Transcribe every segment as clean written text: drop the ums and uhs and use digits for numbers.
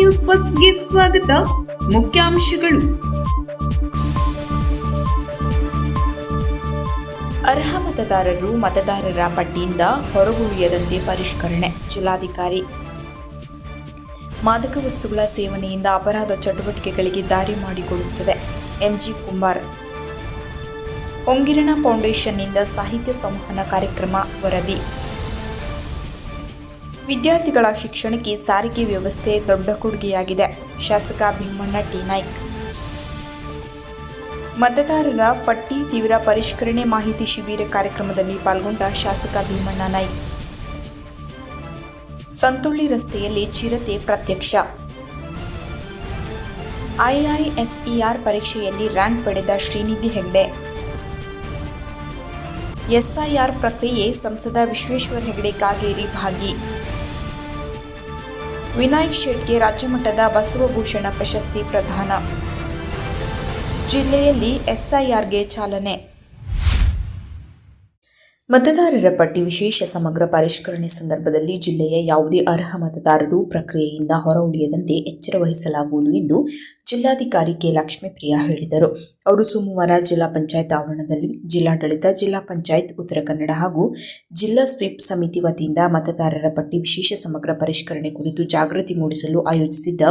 News ಫಸ್ಟ್ಗೆ ಸ್ವಾಗತ. ಮುಖ್ಯಾಂಶಗಳು: ಅರ್ಹ ಮತದಾರರು ಮತದಾರರ ಪಟ್ಟಿಯಿಂದ ಹೊರಗುಳಿಯದಂತೆ ಪರಿಷ್ಕರಣೆ, ಜಿಲ್ಲಾಧಿಕಾರಿ. ಮಾದಕ ವಸ್ತುಗಳ ಸೇವನೆಯಿಂದ ಅಪರಾಧ ಚಟುವಟಿಕೆಗಳಿಗೆ ದಾರಿ ಮಾಡಿಕೊಡುತ್ತದೆ, ಎಂಜಿ ಕುಮಾರ್. ಹೊಂಗಿರಣ ಫೌಂಡೇಶನ್ನಿಂದ ಸಾಹಿತ್ಯ ಸಂವಹನ ಕಾರ್ಯಕ್ರಮ ವರದಿ. ವಿದ್ಯಾರ್ಥಿಗಳ ಶಿಕ್ಷಣಕ್ಕೆ ಸಾರಿಗೆ ವ್ಯವಸ್ಥೆ ದೊಡ್ಡ ಕೊಡುಗೆಯಾಗಿದೆ, ಶಾಸಕ ಭೀಮಣ್ಣ ಟಿ ನಾಯ್ಕ್. ಮತದಾರರ ಪಟ್ಟಿ ತೀವ್ರ ಪರಿಷ್ಕರಣೆ ಮಾಹಿತಿ ಶಿಬಿರ ಕಾರ್ಯಕ್ರಮದಲ್ಲಿ ಪಾಲ್ಗೊಂಡ ಶಾಸಕ ಭೀಮಣ್ಣ ನಾಯ್ಕ್. ಸಂತುಳ್ಳಿ ರಸ್ತೆಯಲ್ಲಿ ಚಿರತೆ ಪ್ರತ್ಯಕ್ಷ. ಐಐಎಸ್ಇಆರ್ ಪರೀಕ್ಷೆಯಲ್ಲಿ ರ್ಯಾಂಕ್ ಪಡೆದ ಶ್ರೀನಿಧಿ ಹೆಗ್ಡೆ. ಎಸ್ಐಆರ್ ಪ್ರಕ್ರಿಯೆ ಸಂಸದ ವಿಶ್ವೇಶ್ವರ ಹೆಗಡೆ ಕಾಗೇರಿ ಭಾಗಿ. ವಿನಾಯಕ್ ಶೆಟ್ಗೆ ರಾಜ್ಯಮಟ್ಟದ ಬಸವಭೂಷಣ ಪ್ರಶಸ್ತಿ ಪ್ರದಾನ. ಜಿಲ್ಲೆಯಲ್ಲಿ ಎಸ್ಐಆರ್ಗೆ ಚಾಲನೆ. ಮತದಾರರ ಪಟ್ಟಿ ವಿಶೇಷ ಸಮಗ್ರ ಪರಿಷ್ಕರಣೆ ಸಂದರ್ಭದಲ್ಲಿ ಜಿಲ್ಲೆಯ ಯಾವುದೇ ಅರ್ಹ ಮತದಾರರು ಪ್ರಕ್ರಿಯೆಯಿಂದ ಹೊರಗುಳಿಯದಂತೆ ಎಚ್ಚರ ವಹಿಸಲಾಗುವುದು ಎಂದು ಜಿಲ್ಲಾಧಿಕಾರಿ ಕೆ ಲಕ್ಷ್ಮೀಪ್ರಿಯಾ ಹೇಳಿದರು. ಅವರು ಸೋಮವಾರ ಜಿಲ್ಲಾ ಪಂಚಾಯತ್ ಆವರಣದಲ್ಲಿ ಜಿಲ್ಲಾಡಳಿತ, ಜಿಲ್ಲಾ ಪಂಚಾಯತ್ ಉತ್ತರ ಕನ್ನಡ ಹಾಗೂ ಜಿಲ್ಲಾ ಸ್ವೀಪ್ ಸಮಿತಿ ವತಿಯಿಂದ ಮತದಾರರ ಪಟ್ಟಿ ವಿಶೇಷ ಸಮಗ್ರ ಪರಿಷ್ಕರಣೆ ಕುರಿತು ಜಾಗೃತಿ ಮೂಡಿಸಲು ಆಯೋಜಿಸಿದ್ದ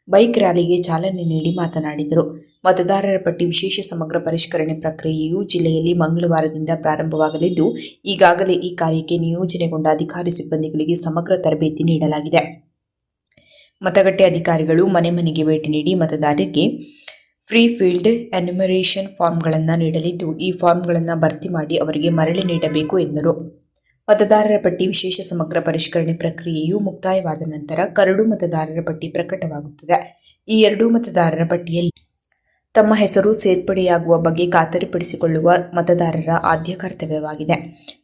ಬೈಕ್ ರ್ಯಾಲಿಗೆ ಚಾಲನೆ ನೀಡಿ ಮಾತನಾಡಿದರು. ಮತದಾರರ ಪಟ್ಟಿ ವಿಶೇಷ ಸಮಗ್ರ ಪರಿಷ್ಕರಣೆ ಪ್ರಕ್ರಿಯೆಯು ಜಿಲ್ಲೆಯಲ್ಲಿ ಮಂಗಳವಾರದಿಂದ ಪ್ರಾರಂಭವಾಗಲಿದ್ದು, ಈಗಾಗಲೇ ಈ ಕಾರ್ಯಕ್ಕೆ ನಿಯೋಜನೆಗೊಂಡ ಅಧಿಕಾರಿ ಸಿಬ್ಬಂದಿಗಳಿಗೆ ಸಮಗ್ರ ತರಬೇತಿ ನೀಡಲಾಗಿದೆ. ಮತಗಟ್ಟೆ ಅಧಿಕಾರಿಗಳು ಮನೆ ಮನೆಗೆ ಭೇಟಿ ನೀಡಿ ಮತದಾರರಿಗೆ ಫ್ರೀ ಫೀಲ್ಡ್ ಎನ್ಯುಮರೇಷನ್ ಫಾರ್ಮ್ಗಳನ್ನು ನೀಡಲಿದ್ದು, ಈ ಫಾರ್ಮ್ಗಳನ್ನು ಭರ್ತಿ ಮಾಡಿ ಅವರಿಗೆ ಮರಳಿ ನೀಡಬೇಕು ಎಂದರು. ಮತದಾರರ ಪಟ್ಟಿ ವಿಶೇಷ ಸಮಗ್ರ ಪರಿಷ್ಕರಣೆ ಪ್ರಕ್ರಿಯೆಯು ಮುಕ್ತಾಯವಾದ ನಂತರ ಕರಡು ಮತದಾರರ ಪಟ್ಟಿ ಪ್ರಕಟವಾಗುತ್ತದೆ. ಈ ಎರಡೂ ಮತದಾರರ ಪಟ್ಟಿಯಲ್ಲಿ ತಮ್ಮ ಹೆಸರು ಸೇರ್ಪಡೆಯಾಗುವ ಬಗ್ಗೆ ಖಾತರಿಪಡಿಸಿಕೊಳ್ಳುವ ಮತದಾರರ ಆದ್ಯ ಕರ್ತವ್ಯವಾಗಿದೆ.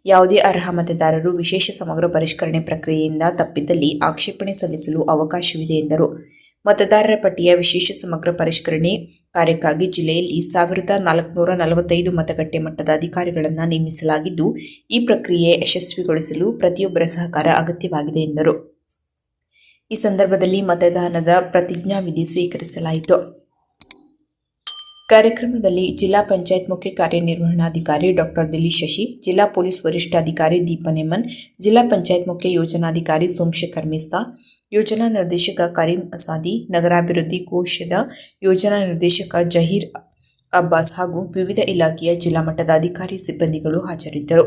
ಯಾವುದೇ ಅರ್ಹ ಮತದಾರರು ವಿಶೇಷ ಸಮಗ್ರ ಪರಿಷ್ಕರಣೆ ಪ್ರಕ್ರಿಯೆಯಿಂದ ತಪ್ಪಿದ್ದಲ್ಲಿ ಆಕ್ಷೇಪಣೆ ಸಲ್ಲಿಸಲು ಅವಕಾಶವಿದೆ ಎಂದರು. ಮತದಾರರ ಪಟ್ಟಿಯ ವಿಶೇಷ ಸಮಗ್ರ ಪರಿಷ್ಕರಣೆ ಕಾರ್ಯಕ್ಕಾಗಿ ಜಿಲ್ಲೆಯಲ್ಲಿ 1445 ಮತಗಟ್ಟೆ ಮಟ್ಟದ ಅಧಿಕಾರಿಗಳನ್ನು ನೇಮಿಸಲಾಗಿದ್ದು, ಈ ಪ್ರಕ್ರಿಯೆ ಯಶಸ್ವಿಗೊಳಿಸಲು ಪ್ರತಿಯೊಬ್ಬರ ಸಹಕಾರ ಅಗತ್ಯವಾಗಿದೆ ಎಂದರು. ಈ ಸಂದರ್ಭದಲ್ಲಿ ಮತದಾನದ ಪ್ರತಿಜ್ಞಾವಿಧಿ ಸ್ವೀಕರಿಸಲಾಯಿತು. ಕಾರ್ಯಕ್ರಮದಲ್ಲಿ ಜಿಲ್ಲಾ ಪಂಚಾಯತ್ ಮುಖ್ಯ ಕಾರ್ಯನಿರ್ವಹಣಾಧಿಕಾರಿ ಡಾ ದಿಲೀಶ್ ಶಶಿ, ಜಿಲ್ಲಾ ಪೊಲೀಸ್ ವರಿಷ್ಠಾಧಿಕಾರಿ ದೀಪನ್ ಎಮನ್, ಜಿಲ್ಲಾ ಪಂಚಾಯತ್ ಮುಖ್ಯ ಯೋಜನಾಧಿಕಾರಿ ಸೋಮಶೇಖರ್ ಮಿಸ್ತಾ, ಯೋಜನಾ ನಿರ್ದೇಶಕ ಕರೀಂ ಅಸಾದಿ, ನಗರಾಭಿವೃದ್ಧಿ ಕೋಶದ ಯೋಜನಾ ನಿರ್ದೇಶಕ ಜಹೀರ್ ಅಬ್ಬಾಸ್ ಹಾಗೂ ವಿವಿಧ ಇಲಾಖೆಯ ಜಿಲ್ಲಾ ಮಟ್ಟದ ಅಧಿಕಾರಿ ಸಿಬ್ಬಂದಿಗಳು ಹಾಜರಿದ್ದರು.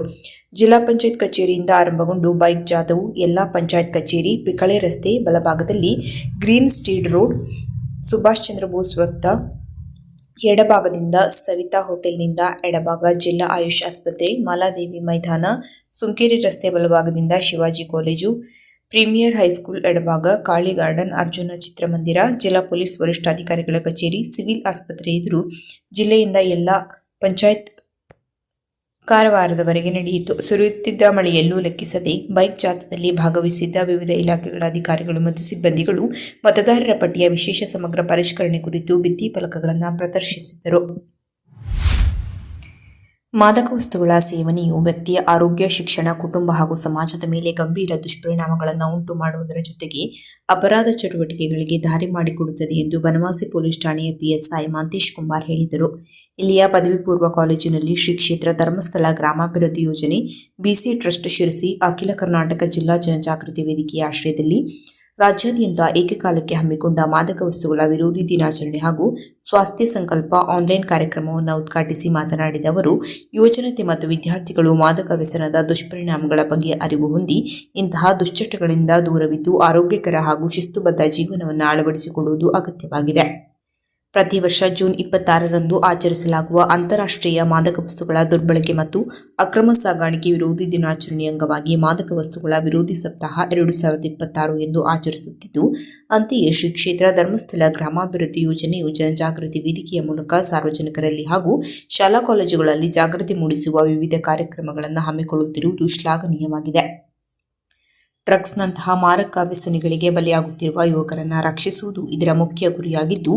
ಜಿಲ್ಲಾ ಪಂಚಾಯತ್ ಕಚೇರಿಯಿಂದ ಆರಂಭಗೊಂಡು ಬೈಕ್ ಜಾಥವು ಎಲ್ಲಾ ಪಂಚಾಯತ್ ಕಚೇರಿ, ಪಿಕಳೆ ರಸ್ತೆ ಬಲಭಾಗದಲ್ಲಿ green steed road, Subhash Chandra Bose ವೃತ್ತ ಎಡಭಾಗದಿಂದ ಸವಿತಾ ಹೋಟೆಲ್ನಿಂದ ಎಡಭಾಗ ಜಿಲ್ಲಾ ಆಯುಷ್ ಆಸ್ಪತ್ರೆ, ಮಾಲಾದೇವಿ ಮೈದಾನ, ಸುಂಕೇರಿ ರಸ್ತೆ ಬಲಭಾಗದಿಂದ ಶಿವಾಜಿ ಕಾಲೇಜು, ಪ್ರೀಮಿಯರ್ ಹೈಸ್ಕೂಲ್ ಎಡಭಾಗ, ಕಾಳಿ ಗಾರ್ಡನ್, ಅರ್ಜುನ ಚಿತ್ರಮಂದಿರ, ಜಿಲ್ಲಾ ಪೊಲೀಸ್ ವರಿಷ್ಠಾಧಿಕಾರಿಗಳ ಕಚೇರಿ, ಸಿವಿಲ್ ಆಸ್ಪತ್ರೆ ಎದುರು ಜಿಲ್ಲೆಯಿಂದ ಎಲ್ಲಾ ಪಂಚಾಯತ್ ಕಾರವಾರದವರೆಗೆ ನಡೆಯಿತು. ಸುರಿಯುತ್ತಿದ್ದ ಮಳೆಯಲ್ಲೂ ಲೆಕ್ಕಿಸದೆ ಬೈಕ್ ಜಾಥಾದಲ್ಲಿ ಭಾಗವಹಿಸಿದ್ದ ವಿವಿಧ ಇಲಾಖೆಗಳ ಅಧಿಕಾರಿಗಳು ಮತ್ತು ಸಿಬ್ಬಂದಿಗಳು ಮತದಾರರ ಪಟ್ಟಿಯ ವಿಶೇಷ ಸಮಗ್ರ ಪರಿಷ್ಕರಣೆ ಕುರಿತು ಭಿತ್ತಿ ಫಲಕಗಳನ್ನು ಪ್ರದರ್ಶಿಸಿದರು. ಮಾದಕ ವಸ್ತುಗಳ ಸೇವನೆಯು ವ್ಯಕ್ತಿಯ ಆರೋಗ್ಯ, ಶಿಕ್ಷಣ, ಕುಟುಂಬ ಹಾಗೂ ಸಮಾಜದ ಮೇಲೆ ಗಂಭೀರ ದುಷ್ಪರಿಣಾಮಗಳನ್ನು ಉಂಟು ಮಾಡುವುದರ ಜೊತೆಗೆ ಅಪರಾಧ ಚಟುವಟಿಕೆಗಳಿಗೆ ದಾರಿ ಮಾಡಿಕೊಡುತ್ತದೆ ಎಂದು ಬನವಾಸಿ ಪೊಲೀಸ್ ಠಾಣೆಯ ಪಿಎಸ್ಐ ಮಾಂತೇಶ್ ಕುಮಾರ್ ಹೇಳಿದರು. ಇಲ್ಲಿಯ ಪದವಿ ಪೂರ್ವ ಕಾಲೇಜಿನಲ್ಲಿ ಶ್ರೀ ಕ್ಷೇತ್ರ ಧರ್ಮಸ್ಥಳ ಗ್ರಾಮಾಭಿವೃದ್ಧಿ ಯೋಜನೆ, ಬಿಸಿ ಟ್ರಸ್ಟ್ ಶಿರಸಿ, ಅಖಿಲ ಕರ್ನಾಟಕ ಜಿಲ್ಲಾ ಜನಜಾಗೃತಿ ವೇದಿಕೆಯ ಆಶ್ರಯದಲ್ಲಿ ರಾಜ್ಯಾದ್ಯಂತ ಏಕಕಾಲಕ್ಕೆ ಹಮ್ಮಿಕೊಂಡ ಮಾದಕ ವಸ್ತುಗಳ ವಿರೋಧಿ ದಿನಾಚರಣೆ ಹಾಗೂ ಸ್ವಾಸ್ಥ್ಯ ಸಂಕಲ್ಪ ಆನ್ಲೈನ್ ಕಾರ್ಯಕ್ರಮವನ್ನು ಉದ್ಘಾಟಿಸಿ ಮಾತನಾಡಿದ ಅವರು, ಯುವಜನತೆ ಮತ್ತು ವಿದ್ಯಾರ್ಥಿಗಳು ಮಾದಕ ವ್ಯಸನದ ದುಷ್ಪರಿಣಾಮಗಳ ಬಗ್ಗೆ ಅರಿವು ಹೊಂದಿ ಇಂತಹ ದುಶ್ಚಟಗಳಿಂದ ದೂರವಿದ್ದು ಆರೋಗ್ಯಕರ ಹಾಗೂ ಶಿಸ್ತುಬದ್ಧ ಜೀವನವನ್ನು ಅಳವಡಿಸಿಕೊಳ್ಳುವುದು ಅಗತ್ಯವಾಗಿದೆ. ಪ್ರತಿ ವರ್ಷ ಜೂನ್ 26ರಂದು ಆಚರಿಸಲಾಗುವ ಅಂತಾರಾಷ್ಟ್ರೀಯ ಮಾದಕ ವಸ್ತುಗಳ ದುರ್ಬಳಕೆ ಮತ್ತು ಅಕ್ರಮ ಸಾಗಾಣಿಕೆ ವಿರೋಧಿ ದಿನಾಚರಣೆ ಅಂಗವಾಗಿ ಮಾದಕ ವಸ್ತುಗಳ ವಿರೋಧಿ ಸಪ್ತಾಹ 2026 ಎಂದು ಆಚರಿಸುತ್ತಿದ್ದು, ಅಂತೆಯೇ ಶ್ರೀ ಕ್ಷೇತ್ರ ಧರ್ಮಸ್ಥಳ ಗ್ರಾಮಾಭಿವೃದ್ಧಿ ಯೋಜನೆಯು ಜನಜಾಗೃತಿ ವೇದಿಕೆಯ ಮೂಲಕ ಸಾರ್ವಜನಿಕರಲ್ಲಿ ಹಾಗೂ ಶಾಲಾ ಕಾಲೇಜುಗಳಲ್ಲಿ ಜಾಗೃತಿ ಮೂಡಿಸುವ ವಿವಿಧ ಕಾರ್ಯಕ್ರಮಗಳನ್ನು ಹಮ್ಮಿಕೊಳ್ಳುತ್ತಿರುವುದು ಶ್ಲಾಘನೀಯವಾಗಿದೆ. ಡ್ರಗ್ಸ್ನಂತಹ ಮಾರಕ ವ್ಯಸನಿಗಳಿಗೆ ಬಲಿಯಾಗುತ್ತಿರುವ ಯುವಕರನ್ನು ರಕ್ಷಿಸುವುದು ಇದರ ಮುಖ್ಯ ಗುರಿಯಾಗಿದ್ದು,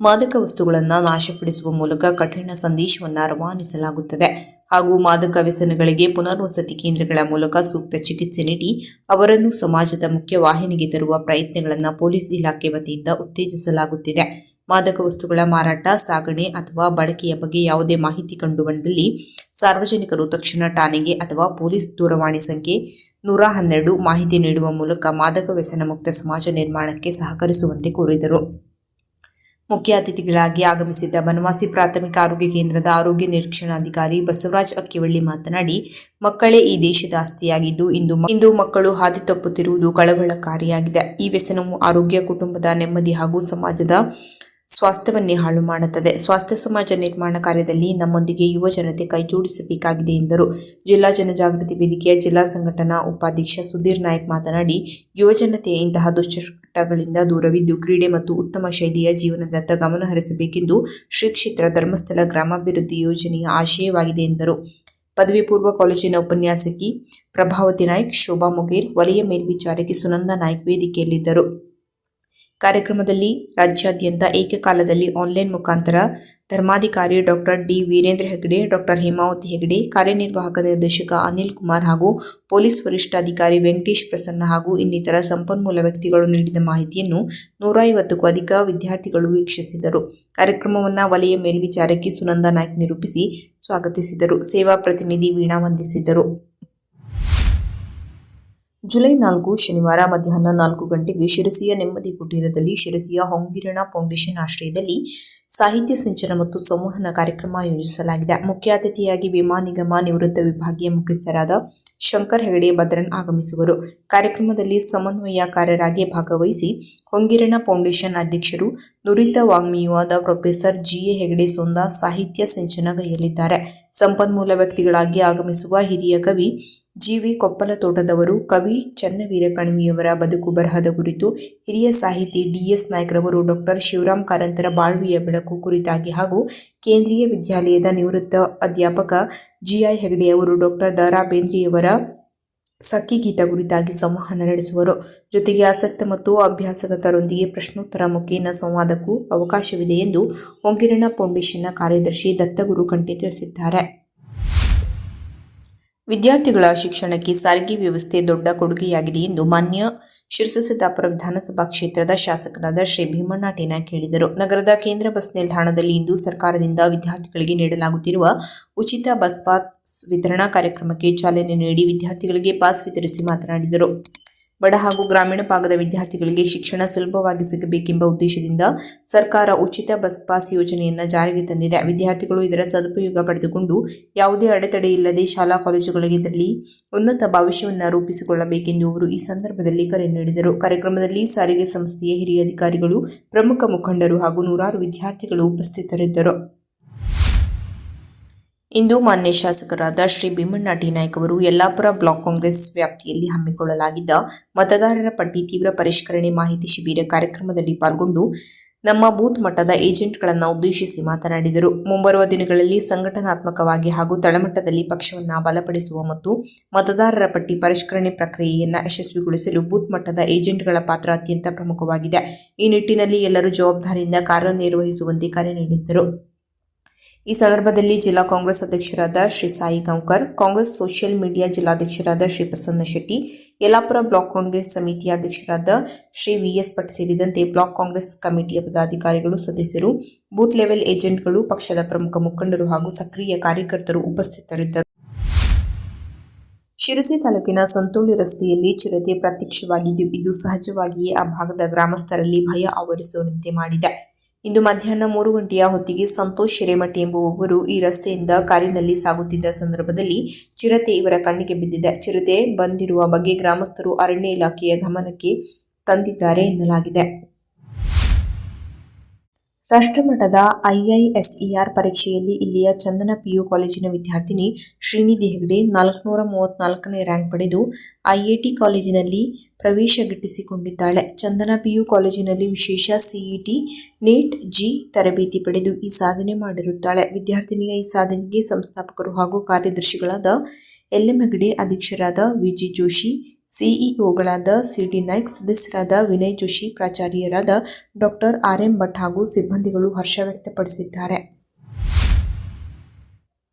ಮಾದಕ ವಸ್ತುಗಳನ್ನು ನಾಶಪಡಿಸುವ ಮೂಲಕ ಕಠಿಣ ಸಂದೇಶವನ್ನು ರವಾನಿಸಲಾಗುತ್ತದೆ ಹಾಗೂ ಮಾದಕ ವ್ಯಸನಗಳಿಗೆ ಪುನರ್ವಸತಿ ಕೇಂದ್ರಗಳ ಮೂಲಕ ಸೂಕ್ತ ಚಿಕಿತ್ಸೆ ನೀಡಿ ಅವರನ್ನು ಸಮಾಜದ ಮುಖ್ಯವಾಹಿನಿಗೆ ತರುವ ಪ್ರಯತ್ನಗಳನ್ನು ಪೊಲೀಸ್ ಇಲಾಖೆ ವತಿಯಿಂದ ಉತ್ತೇಜಿಸಲಾಗುತ್ತಿದೆ. ಮಾದಕ ವಸ್ತುಗಳ ಮಾರಾಟ, ಸಾಗಣೆ ಅಥವಾ ಬಳಕೆಯ ಬಗ್ಗೆ ಯಾವುದೇ ಮಾಹಿತಿ ಕಂಡುಬಂದಲ್ಲಿ ಸಾರ್ವಜನಿಕರು ತಕ್ಷಣ ಠಾಣೆಗೆ ಅಥವಾ ಪೊಲೀಸ್ ದೂರವಾಣಿ ಸಂಖ್ಯೆ 112 ಮಾಹಿತಿ ನೀಡುವ ಮೂಲಕ ಮಾದಕ ವ್ಯಸನ ಮುಕ್ತ ಸಮಾಜ ನಿರ್ಮಾಣಕ್ಕೆ ಸಹಕರಿಸುವಂತೆ ಕೋರಿದರು. ಮುಖ್ಯ ಅತಿಥಿಗಳಾಗಿ ಆಗಮಿಸಿದ್ದ ಬನವಾಸಿ ಪ್ರಾಥಮಿಕ ಆರೋಗ್ಯ ಕೇಂದ್ರದ ಆರೋಗ್ಯ ನಿರೀಕ್ಷಣಾಧಿಕಾರಿ ಬಸವರಾಜ್ ಅಕ್ಕಿವಳ್ಳಿ ಮಾತನಾಡಿ, ಮಕ್ಕಳೇ ಈ ದೇಶದ ಆಸ್ತಿಯಾಗಿದ್ದು ಇಂದು ಮಕ್ಕಳು ಹಾದಿ ತಪ್ಪುತ್ತಿರುವುದು ಕಳವಳಕಾರಿಯಾಗಿದೆ. ಈ ವ್ಯಸನವು ಆರೋಗ್ಯ, ಕುಟುಂಬದ ನೆಮ್ಮದಿ ಹಾಗೂ ಸಮಾಜದ ಸ್ವಾಸ್ಥ್ಯವನ್ನೇ ಹಾಳು ಮಾಡುತ್ತದೆ. ಸ್ವಾಸ್ಥ್ಯ ಸಮಾಜ ನಿರ್ಮಾಣ ಕಾರ್ಯದಲ್ಲಿ ನಮ್ಮೊಂದಿಗೆ ಯುವ ಜನತೆ ಕೈಜೋಡಿಸಬೇಕಾಗಿದೆ ಎಂದರು. ಜಿಲ್ಲಾ ಜನಜಾಗೃತಿ ವೇದಿಕೆಯ ಜಿಲ್ಲಾ ಸಂಘಟನಾ ಉಪಾಧ್ಯಕ್ಷ ಸುಧೀರ್ ನಾಯ್ಕ್ ಮಾತನಾಡಿ, ಯುವ ಜನತೆ ಇಂತಹ ದುಶ್ಚಟಗಳಿಂದ ದೂರವಿದ್ದು ಕ್ರೀಡೆ ಮತ್ತು ಉತ್ತಮ ಶೈಲಿಯ ಜೀವನದತ್ತ ಗಮನ ಹರಿಸಬೇಕೆಂದು ಶ್ರೀ ಕ್ಷೇತ್ರ ಧರ್ಮಸ್ಥಳ ಗ್ರಾಮಾಭಿವೃದ್ಧಿ ಯೋಜನೆಯ ಆಶಯವಾಗಿದೆ ಎಂದರು. ಪದವಿ ಪೂರ್ವ ಕಾಲೇಜಿನ ಉಪನ್ಯಾಸಕಿ ಪ್ರಭಾವತಿ ನಾಯ್ಕ್, ಶೋಭಾ ಮೊಗೇರ್, ವಲಯ ಮೇಲ್ವಿಚಾರಕಿ ಸುನಂದಾ ನಾಯ್ಕ್ ವೇದಿಕೆಯಲ್ಲಿದ್ದರು. ಕಾರ್ಯಕ್ರಮದಲ್ಲಿ ರಾಜ್ಯಾದ್ಯಂತ ಏಕಕಾಲದಲ್ಲಿ ಆನ್ಲೈನ್ ಮುಖಾಂತರ ಧರ್ಮಾಧಿಕಾರಿ doctor D. Veerendra Heggade, doctor Hemavathi Heggade, ಕಾರ್ಯನಿರ್ವಾಹಕ ನಿರ್ದೇಶಕ ಅನಿಲ್ ಕುಮಾರ್ ಹಾಗೂ ಪೊಲೀಸ್ ವರಿಷ್ಠಾಧಿಕಾರಿ ವೆಂಕಟೇಶ್ ಪ್ರಸನ್ನ ಹಾಗೂ ಇನ್ನಿತರ ಸಂಪನ್ಮೂಲ ವ್ಯಕ್ತಿಗಳು ನೀಡಿದ ಮಾಹಿತಿಯನ್ನು 150ಕ್ಕೂ ಅಧಿಕ ವಿದ್ಯಾರ್ಥಿಗಳು ವೀಕ್ಷಿಸಿದರು. ಕಾರ್ಯಕ್ರಮವನ್ನು ವಲಯ ಮೇಲ್ವಿಚಾರಕಿ ಸುನಂದಾ ನಾಯ್ಕ್ ನಿರೂಪಿಸಿ ಸ್ವಾಗತಿಸಿದರು. ಸೇವಾ ಪ್ರತಿನಿಧಿ ವೀಣಾ ವಂದಿಸಿದರು. ಜುಲೈ 4 ಶನಿವಾರ ಮಧ್ಯಾಹ್ನ 4 ಗಂಟೆಗೆ ಶಿರಸಿಯ ನೆಮ್ಮದಿ ಕುಟೀರದಲ್ಲಿ ಶಿರಸಿಯ ಹೊಂಗಿರಣ ಫೌಂಡೇಶನ್ ಆಶ್ರಯದಲ್ಲಿ ಸಾಹಿತ್ಯ ಸಿಂಚನ ಮತ್ತು ಸಂವಹನ ಕಾರ್ಯಕ್ರಮ ಆಯೋಜಿಸಲಾಗಿದೆ. ಮುಖ್ಯ ಅತಿಥಿಯಾಗಿ ವಿಮಾ ನಿಗಮ ನಿವೃತ್ತ ವಿಭಾಗೀಯ ಮುಖ್ಯಸ್ಥರಾದ ಶಂಕರ್ ಹೆಗಡೆ ಭದ್ರನ್ ಆಗಮಿಸುವರು. ಕಾರ್ಯಕ್ರಮದಲ್ಲಿ ಸಮನ್ವಯಕಾರರಾಗಿ ಭಾಗವಹಿಸಿ ಹೊಂಗಿರಣ ಫೌಂಡೇಶನ್ ಅಧ್ಯಕ್ಷರು ನುರಿತ ವಾಗ್ಮಿಯೂ ಆದ ಪ್ರೊಫೆಸರ್ ಜಿ.ಎ. ಹೆಗಡೆ ಸೊಂದ ಸಾಹಿತ್ಯ ಸಿಂಚನ ಗೈಯಲಿದ್ದಾರೆ. ಸಂಪನ್ಮೂಲ ವ್ಯಕ್ತಿಗಳಾಗಿ ಆಗಮಿಸುವ ಹಿರಿಯ ಕವಿ ಜಿ.ವಿ. ಕೊಪ್ಪಲತೋಟದವರು, ಕವಿ ಚನ್ನವೀರ ಕಣಿವೆಯವರ ಬದುಕು ಬರಹದ ಕುರಿತು ಹಿರಿಯ ಸಾಹಿತಿ ಡಿ.ಎಸ್. ನಾಯ್ಕರವರು ಡಾಕ್ಟರ್ ಶಿವರಾಮ್ ಕಾರಂತರ ಬಾಳ್ವೆಯ ಬೆಳಕು ಕುರಿತಾಗಿ ಹಾಗೂ ಕೇಂದ್ರೀಯ ವಿದ್ಯಾಲಯದ ನಿವೃತ್ತ ಅಧ್ಯಾಪಕ ಜಿ.ಐ. ಹೆಗಡೆಯವರು ಡಾಕ್ಟರ್ ದ. ರಾ. ಬೇಂದ್ರೆಯವರ ಸಖಿಗೀತ ಕುರಿತಾಗಿ ಸಂವಹನ ನಡೆಸುವರು. ಜೊತೆಗೆ ಆಸಕ್ತ ಮತ್ತು ಅಭ್ಯಾಸಗತರೊಂದಿಗೆ ಪ್ರಶ್ನೋತ್ತರ ಮುಖೇನ ಸಂವಾದಕ್ಕೂ ಅವಕಾಶವಿದೆ ಎಂದು ಹೊಂಗಿರಣ ಫೌಂಡೇಶನ್ನ ಕಾರ್ಯದರ್ಶಿ ದತ್ತಗುರು ಕಂಠೆ ತಿಳಿಸಿದ್ದಾರೆ. ವಿದ್ಯಾರ್ಥಿಗಳ ಶಿಕ್ಷಣಕ್ಕೆ ಸಾರಿಗೆ ವ್ಯವಸ್ಥೆ ದೊಡ್ಡ ಕೊಡುಗೆಯಾಗಿದೆ ಎಂದು ಮಾನ್ಯ ಶಿರಸಿ-ಸಿದ್ದಾಪುರ ವಿಧಾನಸಭಾ ಕ್ಷೇತ್ರದ ಶಾಸಕರಾದ ಶ್ರೀ ಭೀಮಣ್ಣ ಟೇನಾಯ್ಕ್ ಹೇಳಿದರು. ನಗರದ ಕೇಂದ್ರ ಬಸ್ ನಿಲ್ದಾಣದಲ್ಲಿ ಇಂದು ಸರ್ಕಾರದಿಂದ ವಿದ್ಯಾರ್ಥಿಗಳಿಗೆ ನೀಡಲಾಗುತ್ತಿರುವ ಉಚಿತ ಬಸ್ ಪಾಸ್ ವಿತರಣಾ ಕಾರ್ಯಕ್ರಮಕ್ಕೆ ಚಾಲನೆ ನೀಡಿ ವಿದ್ಯಾರ್ಥಿಗಳಿಗೆ ಪಾಸ್ ವಿತರಿಸಿ ಮಾತನಾಡಿದರು. ಬಡ ಹಾಗೂ ಗ್ರಾಮೀಣ ಭಾಗದ ವಿದ್ಯಾರ್ಥಿಗಳಿಗೆ ಶಿಕ್ಷಣ ಸುಲಭವಾಗಿ ಸಿಗಬೇಕೆಂಬ ಉದ್ದೇಶದಿಂದ ಸರ್ಕಾರ ಉಚಿತ ಬಸ್ ಪಾಸ್ ಯೋಜನೆಯನ್ನು ಜಾರಿಗೆ ತಂದಿದೆ. ವಿದ್ಯಾರ್ಥಿಗಳು ಇದರ ಸದುಪಯೋಗ ಪಡೆದುಕೊಂಡು ಯಾವುದೇ ಅಡೆತಡೆ ಇಲ್ಲದೆ ಶಾಲಾ ಕಾಲೇಜುಗಳಿಗೆ ತೆರಳಿ ಉನ್ನತ ಭವಿಷ್ಯವನ್ನು ರೂಪಿಸಿಕೊಳ್ಳಬೇಕೆಂದು ಅವರು ಈ ಸಂದರ್ಭದಲ್ಲಿ ಕರೆ ನೀಡಿದರು. ಕಾರ್ಯಕ್ರಮದಲ್ಲಿ ಸಾರಿಗೆ ಸಂಸ್ಥೆಯ ಹಿರಿಯ ಅಧಿಕಾರಿಗಳು, ಪ್ರಮುಖ ಮುಖಂಡರು ಹಾಗೂ ನೂರಾರು ವಿದ್ಯಾರ್ಥಿಗಳು ಉಪಸ್ಥಿತರಿದ್ದರು. ಇಂದು ಮಾನ್ಯ ಶಾಸಕರಾದ ಶ್ರೀ ಭೀಮಣ್ಣ ಟೇನಾಯ್ಕ್ ಅವರು ಯಲ್ಲಾಪುರ ಬ್ಲಾಕ್ ಕಾಂಗ್ರೆಸ್ ವ್ಯಾಪ್ತಿಯಲ್ಲಿ ಹಮ್ಮಿಕೊಳ್ಳಲಾಗಿದ್ದ ಮತದಾರರ ಪಟ್ಟಿ ತೀವ್ರ ಪರಿಷ್ಕರಣೆ ಮಾಹಿತಿ ಶಿಬಿರ ಕಾರ್ಯಕ್ರಮದಲ್ಲಿ ಪಾಲ್ಗೊಂಡು ನಮ್ಮ ಬೂತ್ ಮಟ್ಟದ ಏಜೆಂಟ್ಗಳನ್ನು ಉದ್ದೇಶಿಸಿ ಮಾತನಾಡಿದರು. ಮುಂಬರುವ ದಿನಗಳಲ್ಲಿ ಸಂಘಟನಾತ್ಮಕವಾಗಿ ಹಾಗೂ ತಳಮಟ್ಟದಲ್ಲಿ ಪಕ್ಷವನ್ನು ಬಲಪಡಿಸುವ ಮತ್ತು ಮತದಾರರ ಪಟ್ಟಿ ಪರಿಷ್ಕರಣೆ ಪ್ರಕ್ರಿಯೆಯನ್ನು ಯಶಸ್ವಿಗೊಳಿಸಲು ಬೂತ್ ಮಟ್ಟದ ಏಜೆಂಟ್ಗಳ ಪಾತ್ರ ಅತ್ಯಂತ ಪ್ರಮುಖವಾಗಿದೆ. ಈ ನಿಟ್ಟಿನಲ್ಲಿ ಎಲ್ಲರೂ ಜವಾಬ್ದಾರಿಯಿಂದ ಕಾರ್ಯನಿರ್ವಹಿಸುವಂತೆ ಕರೆ ನೀಡಿದ್ದರು. ಈ ಸಂದರ್ಭದಲ್ಲಿ ಜಿಲ್ಲಾ ಕಾಂಗ್ರೆಸ್ ಅಧ್ಯಕ್ಷರಾದ ಶ್ರೀ ಸಾಯಿ ಗಾಂವ್ಕರ್, ಕಾಂಗ್ರೆಸ್ ಸೋಷಿಯಲ್ ಮೀಡಿಯಾ ಜಿಲ್ಲಾಧ್ಯಕ್ಷರಾದ ಶ್ರೀ ಪ್ರಸನ್ನ ಶೆಟ್ಟಿ, ಯಲ್ಲಾಪುರ ಬ್ಲಾಕ್ ಕಾಂಗ್ರೆಸ್ ಸಮಿತಿಯ ಅಧ್ಯಕ್ಷರಾದ ಶ್ರೀ ವಿ.ಎಸ್. ಭಟ್ ಸೇರಿದಂತೆ ಬ್ಲಾಕ್ ಕಾಂಗ್ರೆಸ್ ಕಮಿಟಿಯ ಪದಾಧಿಕಾರಿಗಳು, ಸದಸ್ಯರು, ಬೂತ್ ಲೆವೆಲ್ ಏಜೆಂಟ್ಗಳು, ಪಕ್ಷದ ಪ್ರಮುಖ ಮುಖಂಡರು ಹಾಗೂ ಸಕ್ರಿಯ ಕಾರ್ಯಕರ್ತರು ಉಪಸ್ಥಿತರಿದ್ದರು. ಶಿರಸಿ ತಾಲೂಕಿನ ಸಂತೋಳಿ ರಸ್ತೆಯಲ್ಲಿ ಚಿರತೆ ಪ್ರತ್ಯಕ್ಷವಾಗಿದ್ದು, ಇದು ಸಹಜವಾಗಿಯೇ ಆ ಭಾಗದ ಗ್ರಾಮಸ್ಥರಲ್ಲಿ ಭಯ ಆವರಿಸುವಂತೆ ಮಾಡಿದೆ. ಇಂದು ಮಧ್ಯಾಹ್ನ 3 ಗಂಟೆಯ ಹೊತ್ತಿಗೆ ಸಂತೋಷ್ ಹಿರೇಮಠ ಎಂಬುವವರು ಈ ರಸ್ತೆಯಿಂದ ಕಾರಿನಲ್ಲಿ ಸಾಗುತ್ತಿದ್ದ ಸಂದರ್ಭದಲ್ಲಿ ಚಿರತೆ ಇವರ ಕಣ್ಣಿಗೆ ಬಿದ್ದಿದೆ. ಚಿರತೆ ಬಂದಿರುವ ಬಗ್ಗೆ ಗ್ರಾಮಸ್ಥರು ಅರಣ್ಯ ಇಲಾಖೆಯ ಗಮನಕ್ಕೆ ತಂದಿದ್ದಾರೆ ಎನ್ನಲಾಗಿದೆ. ರಾಷ್ಟ್ರಮಟ್ಟದ IISER ಪರೀಕ್ಷೆಯಲ್ಲಿ ಇಲ್ಲಿಯ ಚಂದನ PU ಕಾಲೇಜಿನ ವಿದ್ಯಾರ್ಥಿನಿ ಶ್ರೀನಿಧಿ ಹೆಗಡೆ 434ನೇ ರ್ಯಾಂಕ್ ಪಡೆದು IIT ಕಾಲೇಜಿನಲ್ಲಿ ಪ್ರವೇಶ ಗಿಟ್ಟಿಸಿಕೊಂಡಿದ್ದಾಳೆ. ಚಂದನ PU ಕಾಲೇಜಿನಲ್ಲಿ ವಿಶೇಷ CET, NET, G ತರಬೇತಿ ಪಡೆದು ಈ ಸಾಧನೆ ಮಾಡಿರುತ್ತಾಳೆ. ವಿದ್ಯಾರ್ಥಿನಿಯ ಈ ಸಾಧನೆಗೆ ಸಂಸ್ಥಾಪಕರು ಹಾಗೂ ಕಾರ್ಯದರ್ಶಿಗಳಾದ LM ಹೆಗಡೆ, ಅಧ್ಯಕ್ಷರಾದ VG ಜೋಶಿ, ಸಿಇಒಗಳಾದ CD ನಾಯ್ಕ್, ಸದಸ್ಯರಾದ ವಿನಯ್ ಜೋಶಿ, ಪ್ರಾಚಾರ್ಯರಾದ ಡಾಕ್ಟರ್ RM ಭಟ್ ಹಾಗೂ ಸಿಬ್ಬಂದಿಗಳು ಹರ್ಷ ವ್ಯಕ್ತಪಡಿಸಿದ್ದಾರೆ.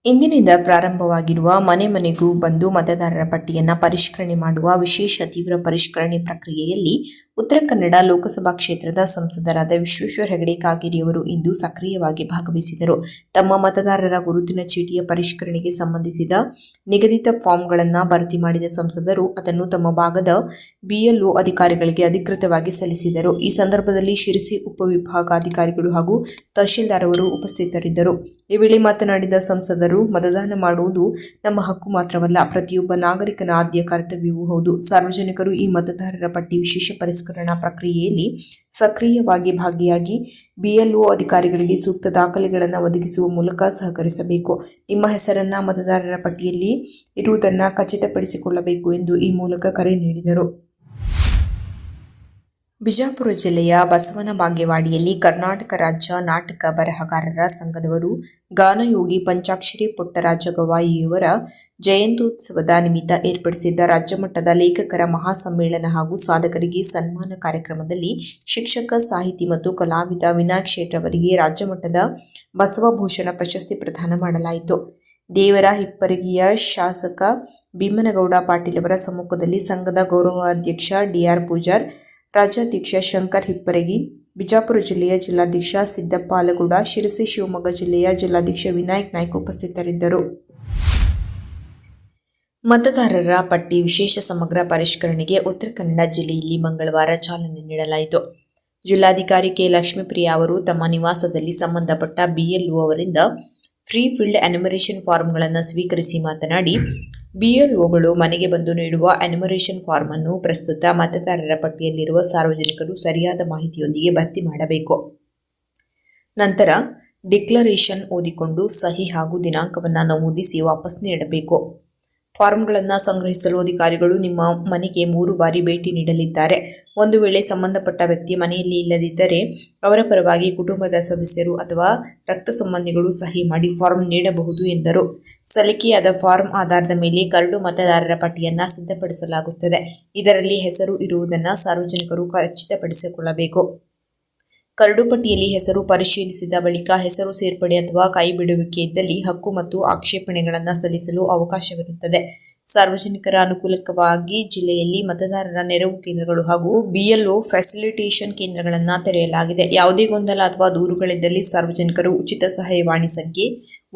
ಇಂದಿನಿಂದ ಪ್ರಾರಂಭವಾಗಿರುವ ಮನೆ ಮನೆಗೂ ಬಂದು ಮತದಾರರ ಪಟ್ಟಿಯನ್ನು ಪರಿಷ್ಕರಣೆ ಮಾಡುವ ವಿಶೇಷ ತೀವ್ರ ಪರಿಷ್ಕರಣೆ ಪ್ರಕ್ರಿಯೆಯಲ್ಲಿ ಉತ್ತರ ಕನ್ನಡ ಲೋಕಸಭಾ ಕ್ಷೇತ್ರದ ಸಂಸದರಾದ ವಿಶ್ವೇಶ್ವರ ಹೆಗಡೆ ಕಾಗೇರಿಯವರು ಇಂದು ಸಕ್ರಿಯವಾಗಿ ಭಾಗವಹಿಸಿದರು. ತಮ್ಮ ಮತದಾರರ ಗುರುತಿನ ಚೀಟಿಯ ಪರಿಷ್ಕರಣೆಗೆ ಸಂಬಂಧಿಸಿದ ನಿಗದಿತ ಫಾರ್ಮ್ಗಳನ್ನು ಭರ್ತಿ ಮಾಡಿದ ಸಂಸದರು ಅದನ್ನು ತಮ್ಮ ಭಾಗದ BLO ಅಧಿಕಾರಿಗಳಿಗೆ ಅಧಿಕೃತವಾಗಿ ಸಲ್ಲಿಸಿದರು. ಈ ಸಂದರ್ಭದಲ್ಲಿ ಶಿರಸಿ ಉಪವಿಭಾಗಾಧಿಕಾರಿಗಳು ಹಾಗೂ ತಹಶೀಲ್ದಾರ್ ಅವರು ಉಪಸ್ಥಿತರಿದ್ದರು. ಈ ವೇಳೆ ಮಾತನಾಡಿದ ಸಂಸದರು, ಮತದಾನ ಮಾಡುವುದು ನಮ್ಮ ಹಕ್ಕು ಮಾತ್ರವಲ್ಲ, ಪ್ರತಿಯೊಬ್ಬ ನಾಗರಿಕನ ಆದ್ಯ ಕರ್ತವ್ಯವೂ ಹೌದು. ಸಾರ್ವಜನಿಕರು ಈ ಮತದಾರರ ಪಟ್ಟಿ ವಿಶೇಷ ಪರಿಷ್ಕರಣಾ ಪ್ರಕ್ರಿಯೆಯಲ್ಲಿ ಸಕ್ರಿಯವಾಗಿ ಭಾಗಿಯಾಗಿ BLO ಅಧಿಕಾರಿಗಳಿಗೆ ಸೂಕ್ತ ದಾಖಲೆಗಳನ್ನು ಒದಗಿಸುವ ಮೂಲಕ ಸಹಕರಿಸಬೇಕು. ನಿಮ್ಮ ಹೆಸರನ್ನ ಮತದಾರರ ಪಟ್ಟಿಯಲ್ಲಿ ಇರುವುದನ್ನು ಖಚಿತಪಡಿಸಿಕೊಳ್ಳಬೇಕು ಎಂದು ಈ ಮೂಲಕ ಕರೆ ನೀಡಿದರು. ಬಿಜಾಪುರ ಜಿಲ್ಲೆಯ ಬಸವನ ಬಾಗೇವಾಡಿಯಲ್ಲಿ ಕರ್ನಾಟಕ ರಾಜ್ಯ ನಾಟಕ ಬರಹಗಾರರ ಸಂಘದವರು ಗಾನಯೋಗಿ ಪಂಚಾಕ್ಷರಿ ಪುಟ್ಟರಾಜ ಗವಾಯಿಯವರ ಜಯಂತ್ಯುತ್ಸವದ ನಿಮಿತ್ತ ಏರ್ಪಡಿಸಿದ್ದ ರಾಜ್ಯಮಟ್ಟದ ಲೇಖಕರ ಮಹಾಸಮ್ಮೇಳನ ಹಾಗೂ ಸಾಧಕರಿಗೆ ಸನ್ಮಾನ ಕಾರ್ಯಕ್ರಮದಲ್ಲಿ ಶಿಕ್ಷಕ, ಸಾಹಿತಿ ಮತ್ತು ಕಲಾವಿದ ವಿನಾಯಕ್ ಶೇಟ್ ಅವರಿಗೆ ರಾಜ್ಯಮಟ್ಟದ ಬಸವಭೂಷಣ ಪ್ರಶಸ್ತಿ ಪ್ರದಾನ ಮಾಡಲಾಯಿತು. ದೇವರ ಹಿಪ್ಪರಗಿಯ ಶಾಸಕ ಭೀಮನಗೌಡ ಪಾಟೀಲ್ ಅವರ ಸಮ್ಮುಖದಲ್ಲಿ ಸಂಘದ ಗೌರವಾಧ್ಯಕ್ಷ DR ಪೂಜಾರ್, ರಾಜ್ಯಾಧ್ಯಕ್ಷ ಶಂಕರ್ ಹಿಪ್ಪರಗಿ, ಬಿಜಾಪುರ ಜಿಲ್ಲೆಯ ಜಿಲ್ಲಾಧ್ಯಕ್ಷ ಸಿದ್ದಪ್ಪ ಅಲಗುಡ, ಶಿರಸಿ ಶಿವಮೊಗ್ಗ ಜಿಲ್ಲೆಯ ಜಿಲ್ಲಾಧ್ಯಕ್ಷ ವಿನಾಯಕ್ ನಾಯ್ಕ್ ಉಪಸ್ಥಿತರಿದ್ದರು. ಮತದಾರರ ಪಟ್ಟಿ ವಿಶೇಷ ಸಮಗ್ರ ಪರಿಷ್ಕರಣೆಗೆ ಉತ್ತರ ಕನ್ನಡ ಜಿಲ್ಲೆಯಲ್ಲಿ ಮಂಗಳವಾರ ಚಾಲನೆ ನೀಡಲಾಯಿತು. ಜಿಲ್ಲಾಧಿಕಾರಿ ಕೆ. ಲಕ್ಷ್ಮೀಪ್ರಿಯಾ ಅವರು ತಮ್ಮ ನಿವಾಸದಲ್ಲಿ ಸಂಬಂಧಪಟ್ಟ BLO ಅವರಿಂದ ಫ್ರೀ ಫೀಲ್ಡ್ ಎನ್ಯುಮರೇಷನ್ ಫಾರ್ಮ್ಗಳನ್ನು ಸ್ವೀಕರಿಸಿ ಮಾತನಾಡಿ, BLOಗಳು ಮನೆಗೆ ಬಂದು ನೀಡುವ ಎನ್ಯುಮರೇಷನ್ ಫಾರ್ಮ್ ಅನ್ನು ಪ್ರಸ್ತುತ ಮತದಾರರ ಪಟ್ಟಿಯಲ್ಲಿರುವ ಸಾರ್ವಜನಿಕರು ಸರಿಯಾದ ಮಾಹಿತಿಯೊಂದಿಗೆ ಭರ್ತಿ ಮಾಡಬೇಕು. ನಂತರ ಡಿಕ್ಲರೇಷನ್ ಓದಿಕೊಂಡು ಸಹಿ ಹಾಗೂ ದಿನಾಂಕವನ್ನು ನಮೂದಿಸಿ ವಾಪಸ್ ನೀಡಬೇಕು. ಫಾರ್ಮ್ಗಳನ್ನು ಸಂಗ್ರಹಿಸಲು ಅಧಿಕಾರಿಗಳು ನಿಮ್ಮ ಮನೆಗೆ 3 ಬಾರಿ ಭೇಟಿ ನೀಡಲಿದ್ದಾರೆ. ಒಂದು ವೇಳೆ ಸಂಬಂಧಪಟ್ಟ ವ್ಯಕ್ತಿ ಮನೆಯಲ್ಲಿ ಇಲ್ಲದಿದ್ದರೆ ಅವರ ಪರವಾಗಿ ಕುಟುಂಬದ ಸದಸ್ಯರು ಅಥವಾ ರಕ್ತ ಸಂಬಂಧಿಗಳು ಸಹಿ ಮಾಡಿ ಫಾರ್ಮ್ ನೀಡಬಹುದು ಎಂದರು. ಸಲ್ಲಿಕೆಯಾದ ಫಾರ್ಮ್ ಆಧಾರದ ಮೇಲೆ ಕರಡು ಮತದಾರರ ಪಟ್ಟಿಯನ್ನು ಸಿದ್ಧಪಡಿಸಲಾಗುತ್ತದೆ. ಇದರಲ್ಲಿ ಹೆಸರು ಇರುವುದನ್ನು ಸಾರ್ವಜನಿಕರು ಖಚಿತಪಡಿಸಿಕೊಳ್ಳಬೇಕು. ಕರಡು ಪಟ್ಟಿಯಲ್ಲಿ ಹೆಸರು ಪರಿಶೀಲಿಸಿದ ಬಳಿಕ ಹೆಸರು ಸೇರ್ಪಡೆ ಅಥವಾ ಕೈಬಿಡುವಿಕೆ ಇದ್ದಲ್ಲಿ ಹಕ್ಕು ಮತ್ತು ಆಕ್ಷೇಪಣೆಗಳನ್ನು ಸಲ್ಲಿಸಲು ಅವಕಾಶವಿರುತ್ತದೆ. ಸಾರ್ವಜನಿಕರ ಅನುಕೂಲಕ್ಕಾಗಿ ಜಿಲ್ಲೆಯಲ್ಲಿ ಮತದಾರರ ನೆರವು ಕೇಂದ್ರಗಳು ಹಾಗೂ BLO ಫೆಸಿಲಿಟೇಷನ್ ಕೇಂದ್ರಗಳನ್ನು ತೆರೆಯಲಾಗಿದೆ. ಯಾವುದೇ ಗೊಂದಲ ಅಥವಾ ದೂರುಗಳಿದ್ದಲ್ಲಿ ಸಾರ್ವಜನಿಕರು ಉಚಿತ ಸಹಾಯವಾಣಿ ಸಂಖ್ಯೆ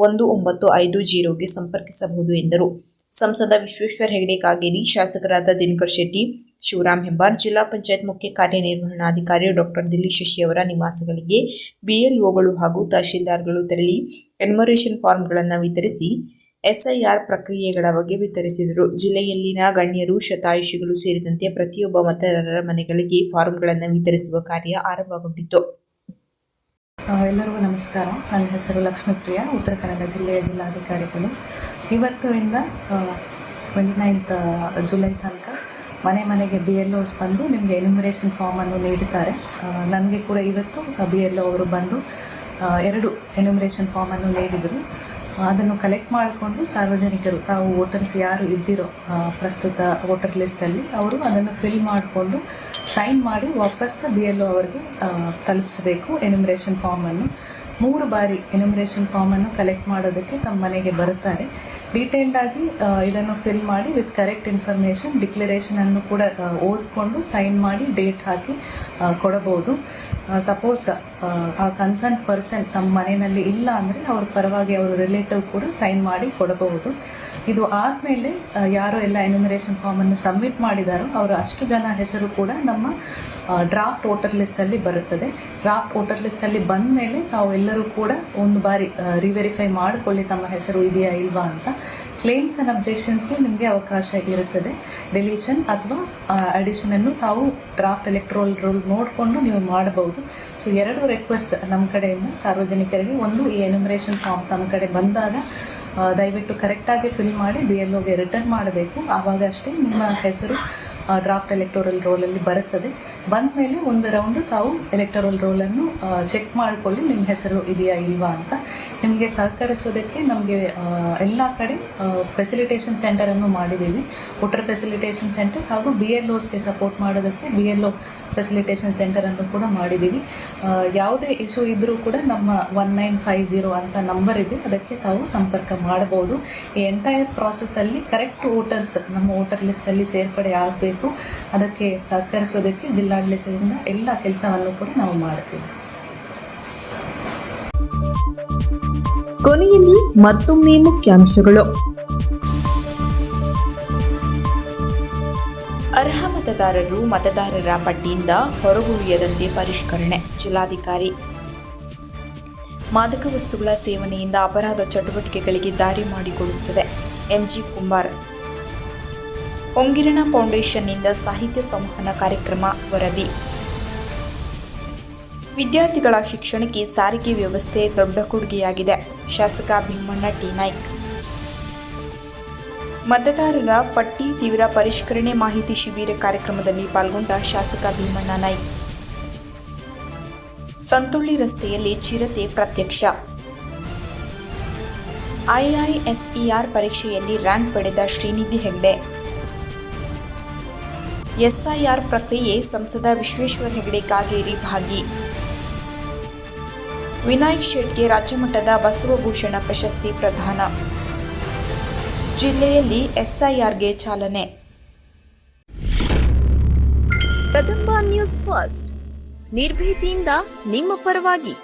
1950ಗೆ ಸಂಪರ್ಕಿಸಬಹುದು ಎಂದರು. ಸಂಸದ ವಿಶ್ವೇಶ್ವರ ಹೆಗಡೆ ಕಾಗೇರಿ, ಶಾಸಕರಾದ ದಿನಕರ್ ಶೆಟ್ಟಿ, ಶಿವರಾಮ್ ಹೆಬ್ಬಾರ್, ಜಿಲ್ಲಾ ಪಂಚಾಯತ್ ಮುಖ್ಯ ಕಾರ್ಯನಿರ್ವಹಣಾಧಿಕಾರಿ ಡಾ. ದಿಲೀಶ್ ಶಶಿ ಅವರ ನಿವಾಸಗಳಿಗೆ BLOಗಳು ಹಾಗೂ ತಹಶೀಲ್ದಾರ್ಗಳು ತೆರಳಿ ಎನ್ಯುಮರೇಷನ್ ಫಾರ್ಮ್ಗಳನ್ನು ವಿತರಿಸಿ SIR ಪ್ರಕ್ರಿಯೆಗಳ ಬಗ್ಗೆ ವಿತರಿಸಿದರು. ಜಿಲ್ಲೆಯಲ್ಲಿನ ಗಣ್ಯರು, ಶತಾಯುಷಿಗಳು ಸೇರಿದಂತೆ ಪ್ರತಿಯೊಬ್ಬ ಮತದಾರರ ಮನೆಗಳಿಗೆ ಫಾರ್ಮ್ಗಳನ್ನು ವಿತರಿಸುವ ಕಾರ್ಯ ಆರಂಭಗೊಂಡಿತು. ಎಲ್ಲರಿಗೂ ನಮಸ್ಕಾರ. ನನ್ನ ಹೆಸರು ಲಕ್ಷ್ಮೀಪ್ರಿಯಾ, ಉತ್ತರ ಕನ್ನಡ ಜಿಲ್ಲೆಯ ಜಿಲ್ಲಾಧಿಕಾರಿಗಳು. ಇವತ್ತಿಂದ 29th ಜುಲೈ ತನಕ ಮನೆ ಮನೆಗೆ BLOs ಬಂದು ನಿಮಗೆ ಎನ್ಯುಮರೇಷನ್ ಫಾರ್ಮನ್ನು ನೀಡುತ್ತಾರೆ. ನನಗೆ ಕೂಡ ಇವತ್ತು BLO ಅವರು ಬಂದು 2 ಎನ್ಯುಮರೇಷನ್ ಫಾರ್ಮನ್ನು ನೀಡಿದರು. ಅದನ್ನು ಕಲೆಕ್ಟ್ ಮಾಡಿಕೊಂಡು ಸಾರ್ವಜನಿಕರು ತಾವು ವೋಟರ್ಸ್ ಯಾರು ಇದ್ದಿರೋ ಪ್ರಸ್ತುತ ವೋಟರ್ ಲಿಸ್ಟಲ್ಲಿ ಅವರು ಅದನ್ನು ಫಿಲ್ ಮಾಡಿಕೊಂಡು ಸೈನ್ ಮಾಡಿ ವಾಪಸ್ BLO ಅವರಿಗೆ ತಲುಪಿಸಬೇಕು. ಎನ್ಯುಮರೇಷನ್ ಫಾರ್ಮನ್ನು 3 ಬಾರಿ ಎನ್ಯುಮರೇಷನ್ ಫಾರ್ಮನ್ನು ಕಲೆಕ್ಟ್ ಮಾಡೋದಕ್ಕೆ ತಮ್ಮ ಮನೆಗೆ ಬರುತ್ತಾರೆ. ಡೀಟೇಲ್ಡ್ ಆಗಿ ಇದನ್ನು ಫಿಲ್ ಮಾಡಿ ವಿತ್ ಕರೆಕ್ಟ್ ಇನ್ಫಾರ್ಮೇಷನ್ ಡಿಕ್ಲರೇಷನ್ ಅನ್ನು ಕೂಡ ಓದ್ಕೊಂಡು ಸೈನ್ ಮಾಡಿ ಡೇಟ್ ಹಾಕಿ ಕೊಡಬಹುದು. ಸಪೋಸ್ ಆ ಕನ್ಸರ್ನ್ ಪರ್ಸನ್ ತಮ್ಮ ಮನೆಯಲ್ಲಿ ಇಲ್ಲ ಅಂದರೆ ಅವ್ರ ಪರವಾಗಿ ಅವರ ರಿಲೇಟಿವ್ ಕೂಡ ಸೈನ್ ಮಾಡಿ ಕೊಡಬಹುದು. ಇದು ಆದಮೇಲೆ ಯಾರು ಎಲ್ಲ ಎನ್ಯುಮರೇಷನ್ ಫಾರ್ಮನ್ನು ಸಬ್ಮಿಟ್ ಮಾಡಿದಾರೋ ಅವರ ಅಷ್ಟು ಜನ ಹೆಸರು ಕೂಡ ನಮ್ಮ ಡ್ರಾಫ್ಟ್ ವೋಟರ್ ಲಿಸ್ಟಲ್ಲಿ ಬರುತ್ತದೆ. ಡ್ರಾಫ್ಟ್ ವೋಟರ್ ಲಿಸ್ಟಲ್ಲಿ ಬಂದ ಮೇಲೆ ತಾವು ಎಲ್ಲರೂ ಕೂಡ ಒಂದು ಬಾರಿ ರಿವೆರಿಫೈ ಮಾಡಿಕೊಳ್ಳಿ ತಮ್ಮ ಹೆಸರು ಇದೆಯಾ ಇಲ್ವಾ ಅಂತ. ಕ್ಲೇಮ್ಸ್ ಆ್ಯಂಡ್ ಅಬ್ಜೆಕ್ಷನ್ಸ್ಗೆ ನಿಮಗೆ ಅವಕಾಶ ಇರುತ್ತದೆ. ಡಿಲೀಷನ್ ಅಥವಾ ಅಡಿಷನ್ ಅನ್ನು ತಾವು ಡ್ರಾಫ್ಟ್ ಎಲೆಕ್ಟ್ರೋಲ್ ರೂಲ್ ನೋಡಿಕೊಂಡು ನೀವು ಮಾಡಬಹುದು. ಸೊ 2 ರಿಕ್ವೆಸ್ಟ್ ನಮ್ಮ ಕಡೆಯಿಂದ ಸಾರ್ವಜನಿಕರಿಗೆ. ಒಂದು, ಈ ಎನ್ಯುಮರೇಷನ್ ಫಾರ್ಮ್ ತಮ್ಮ ಕಡೆ ಬಂದಾಗ ದಯವಿಟ್ಟು ಕರೆಕ್ಟಾಗಿ ಫಿಲ್ ಮಾಡಿ BLOಗೆ ರಿಟರ್ನ್ ಮಾಡಬೇಕು. ಆವಾಗ ಅಷ್ಟೇ ನಿಮ್ಮ ಹೆಸರು ಡ್ರಾಫ್ಟ್ ಎಲೆಕ್ಟೋರಲ್ ರೋಲಲ್ಲಿ ಬರುತ್ತದೆ. ಬಂದ ಮೇಲೆ ಒಂದು ರೌಂಡ್ ತಾವು ಎಲೆಕ್ಟೋರಲ್ ರೋಲನ್ನು ಚೆಕ್ ಮಾಡಿಕೊಳ್ಳಿ, ನಿಮ್ಮ ಹೆಸರು ಇದೆಯಾ ಇಲ್ವಾ ಅಂತ. ನಿಮಗೆ ಸಹಕರಿಸೋದಕ್ಕೆ ನಮಗೆ ಎಲ್ಲ ಕಡೆ ಫೆಸಿಲಿಟೇಷನ್ ಸೆಂಟರನ್ನು ಮಾಡಿದ್ದೀವಿ. ವೋಟರ್ ಫೆಸಿಲಿಟೇಷನ್ ಸೆಂಟರ್ ಹಾಗೂ BLOಸ್ಗೆ ಸಪೋರ್ಟ್ ಮಾಡೋದಕ್ಕೆ BLO ಫೆಸಿಲಿಟೇಷನ್ ಸೆಂಟರನ್ನು ಕೂಡ ಮಾಡಿದ್ದೀವಿ. ಯಾವುದೇ ಇಶ್ಯೂ ಇದ್ದರೂ ಕೂಡ ನಮ್ಮ 1950 ಅಂತ ನಂಬರ್ ಇದೆ, ಅದಕ್ಕೆ ತಾವು ಸಂಪರ್ಕ ಮಾಡಬಹುದು. ಈ ಎಂಟೈರ್ ಪ್ರಾಸೆಸ್ಸಲ್ಲಿ ಕರೆಕ್ಟ್ ವೋಟರ್ಸ್ ನಮ್ಮ ವೋಟರ್ ಲಿಸ್ಟಲ್ಲಿ ಸೇರ್ಪಡೆ ಆಗಬೇಕು. ಅದಕ್ಕೆ ಸಹಕರಿಸೋದಕ್ಕೆ ಜಿಲ್ಲಾಡಳಿತದಿಂದ ಎಲ್ಲ ಕೆಲಸವನ್ನು ಕೂಡ ನಾವು ಮಾಡ್ತೀವಿ. ಕೊನೆಯಲ್ಲಿ ಮತ್ತೊಮ್ಮೆ ಮುಖ್ಯಾಂಶಗಳು. ಅರ್ಹ ಮತದಾರರು ಮತದಾರರ ಪಟ್ಟಿಯಿಂದ ಹೊರಗುಳಿಯದಂತೆ ಪರಿಷ್ಕರಣೆ, ಜಿಲ್ಲಾಧಿಕಾರಿ. ಮಾದಕ ವಸ್ತುಗಳ ಸೇವನೆಯಿಂದ ಅಪರಾಧ ಚಟುವಟಿಕೆಗಳಿಗೆ ದಾರಿ ಮಾಡಿಕೊಡುತ್ತದೆ, MG ಕುಂಬಾರ್. ಹೊಂಗಿರಣ ಫೌಂಡೇಶನ್ನಿಂದ ಸಾಹಿತ್ಯ ಸಂವಹನ ಕಾರ್ಯಕ್ರಮ ವರದಿ. ವಿದ್ಯಾರ್ಥಿಗಳ ಶಿಕ್ಷಣಕ್ಕೆ ಸಾರಿಗೆ ವ್ಯವಸ್ಥೆ ದೊಡ್ಡ ಕೊಡುಗೆಯಾಗಿದೆ, ಶಾಸಕ ಭೀಮಣ್ಣ ಟಿ ನಾಯ್ಕ್. ಮತದಾರರ ಪಟ್ಟಿ ತೀವ್ರ ಪರಿಷ್ಕರಣೆ ಮಾಹಿತಿ ಶಿಬಿರ ಕಾರ್ಯಕ್ರಮದಲ್ಲಿ ಪಾಲ್ಗೊಂಡ ಶಾಸಕ ಭೀಮಣ್ಣ ನಾಯ್ಕ್. ಸಂತುಳ್ಳಿ ರಸ್ತೆಯಲ್ಲಿ ಚಿರತೆ ಪ್ರತ್ಯಕ್ಷ. IISER ಪರೀಕ್ಷೆಯಲ್ಲಿ ರ್ಯಾಂಕ್ ಪಡೆದ ಶ್ರೀನಿಧಿ ಹೆಗ್ಡೆ. SIR ಪ್ರಕ್ರಿಯೆ ಸಂಸದ ವಿಶ್ವೇಶ್ವರ ಹೆಗಡೆ ಕಾಗೇರಿ ಭಾಗಿ. ವಿನಾಯಕ್ ಶೆಟ್ಗೆ ರಾಜ್ಯಮಟ್ಟದ ಬಸವಭೂಷಣ ಪ್ರಶಸ್ತಿ ಪ್ರದಾನ. ಜಿಲ್ಲೆಯಲ್ಲಿ SIRಗೆ ಚಾಲನೆ. ಕದಂಬ ನ್ಯೂಸ್ ಫಸ್ಟ್, ನಿರ್ಭೀತಿಯಿಂದ ನಿಮ್ಮ ಪರವಾಗಿ.